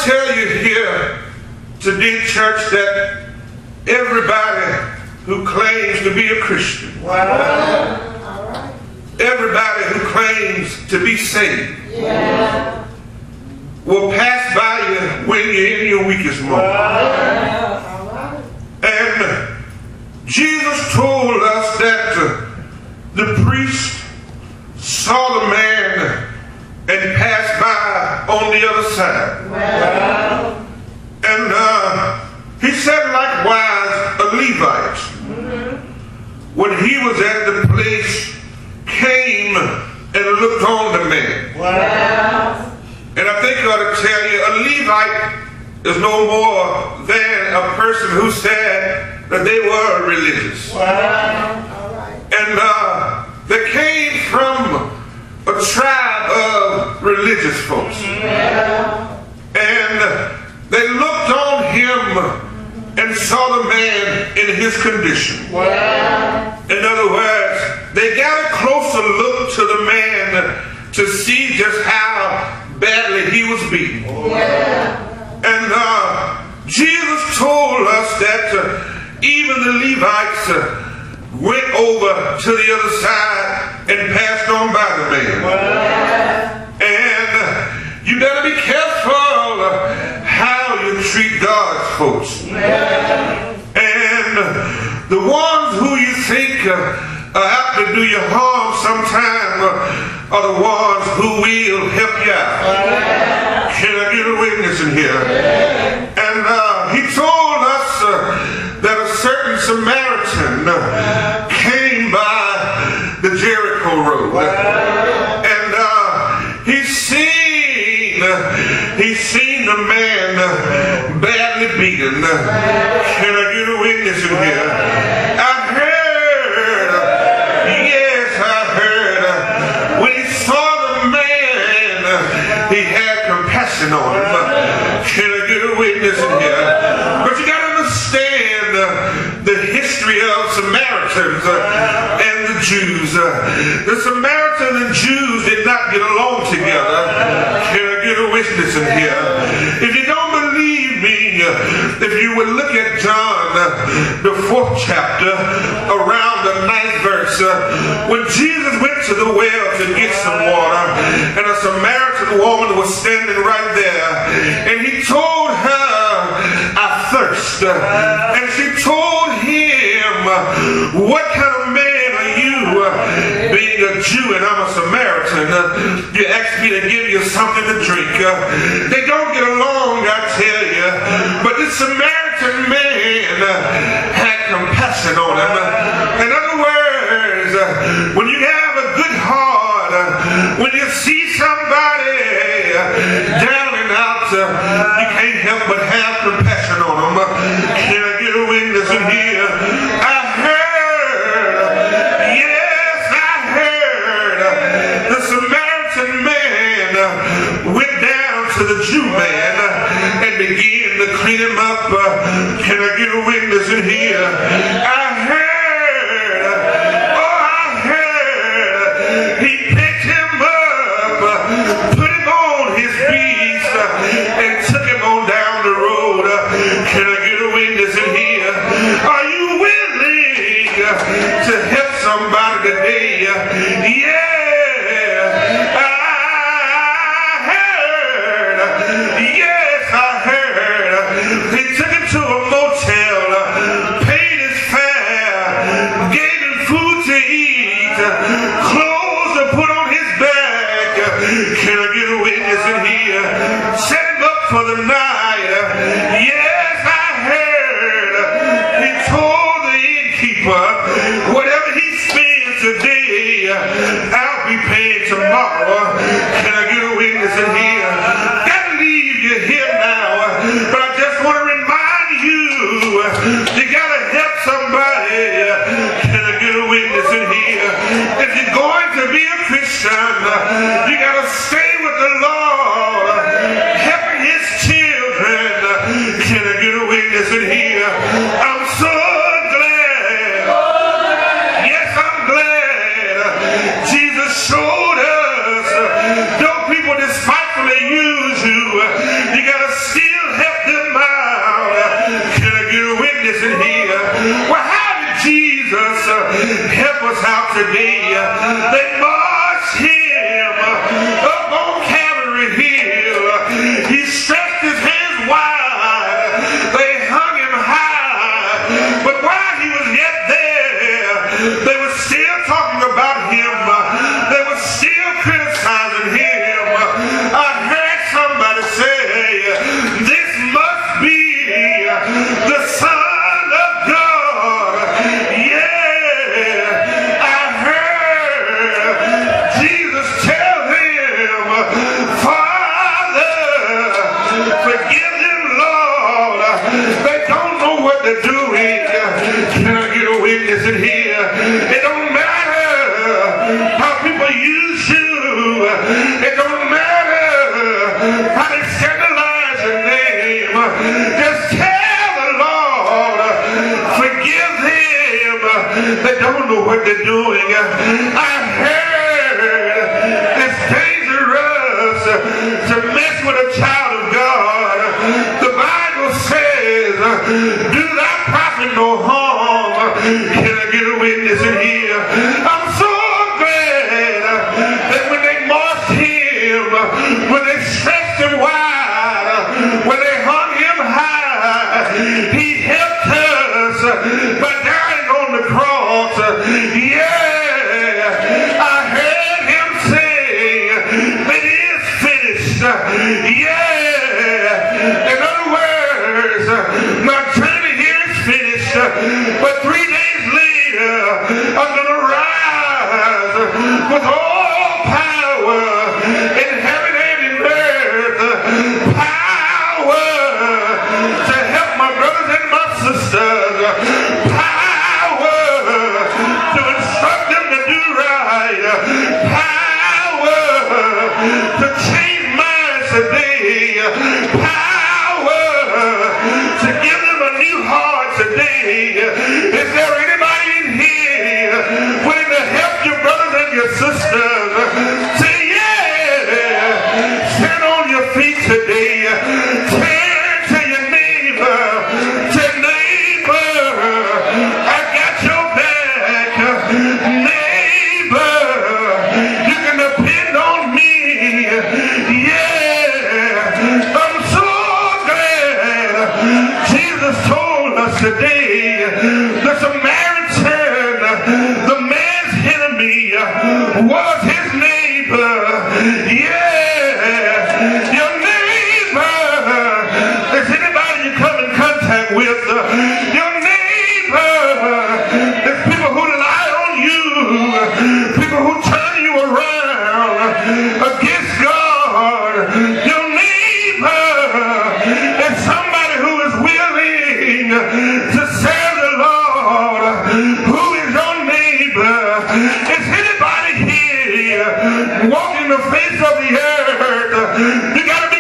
to tell you here today, church, that everybody who claims to be a Christian, everybody who claims to be saved, will pass by you when you're in your weakest moment. And Jesus told us that the priest saw the man and passed by on the other side. And he said likewise a Levite, when he was at the place, came and looked on the man. And I think I ought to tell you, a Levite is no more than a person who said that they were religious. And they came from a tribe of religious folks. And they looked on him and saw the man in his condition. In other words, they got a closer look to the man to see just how badly he was beaten. And Jesus told us that even the Levites went over to the other side and passed on by the man. And you better be careful how you treat God's folks. And the ones who you think are out to do you harm sometime are the ones who will help you out. Can I get a witness in here? And he told us that a certain Samaritan came by the Jericho road. And he seen the man badly beaten. Can I get a witness in here? I heard, when he saw the man, he had compassion on him. Can I get a witness in here? But you got to understand the history of Samaritans and the Jews. The Samaritans and Jews did not get along together. Can I get a witness in here? If you don't believe me, if you would look at John, the 4th chapter, around the 9th verse, when Jesus went to the well to get some water, and a Samaritan woman was standing right there, and he told her, I thirst. And she told him, what kind of man are you, being a Jew and I'm a Samaritan? You asked me to give you something to drink. They don't get along, I tell you. But this Samaritan man had compassion on him. In other words, when you have a good heart, when you see somebody down and out, you can't help but have compassion on them. Can I get a witness in here? I heard the Samaritan man went down to the Jew man and began to clean him up. Can I get a witness in here? I heard he picked him up, put him on his beast, and took him on down the road. Can I get a witness in here? Are you willing to help somebody today? Yeah. He took him to a motel, paid his fare, gave him food to eat, clothes to put on his back. Can I get a witness in here? Set him up for the night. Yes, I heard. He told the innkeeper, whatever he spends today, I'll be paying tomorrow. Can I get a witness in here? Gotta leave you here now, but I just want to remind you, you gotta help somebody. Can I get a witness in here? If you're going to be a Christian, you gotta stay with the Lord, helping his children. Can I get a witness in here? I'm so glad. Yes, I'm glad. Jesus showed us, don't people despitefully use you. You gotta see us out today. They marched him up on Calvary Hill. He stretched his hands wide. They hung him high. But while he was yet there, they were still talking about him. They were still criticizing him. I heard somebody say, this must be the Son of God. Yeah, I heard Jesus tell him, Father, forgive them, Lord. They don't know what they're doing. Can I get a witness in here? It don't matter how people use you. It don't matter how they scandalize your name. Just tell the Lord, forgive them. They don't know what they're doing. I heard it's dangerous to mess with a child of God. The Bible says, do thy prophet no harm. Can I get a witness in here? I'm so glad that when they marched him, when they stretched him wide, when they hung him high, he helped us by dying on the cross. Yeah, I heard him say, it is finished. Yeah, in other words, my journey here is finished, but 3 days later, I'm going to rise with all power in heaven and in earth. Power to help my brothers and my sisters. Power to instruct them to do right. Power to change minds today. Power to give them a new heart today. Is there anybody in here willing to help your brothers and your sisters? Say yeah. Stand on your feet today. Turn to your neighbor. Say, neighbor, I got your back. Neighbor, you can depend on me. Yeah, I'm so glad Jesus told us today, the Samaritan, the man's enemy, was his neighbor. Yeah, your neighbor is anybody you come in contact with. Your neighbor is people who rely on you, people who turn you around against God. Your neighbor is somebody who is willing to serve the Lord. Who is your neighbor? Is anybody here walking the face of the earth? You got to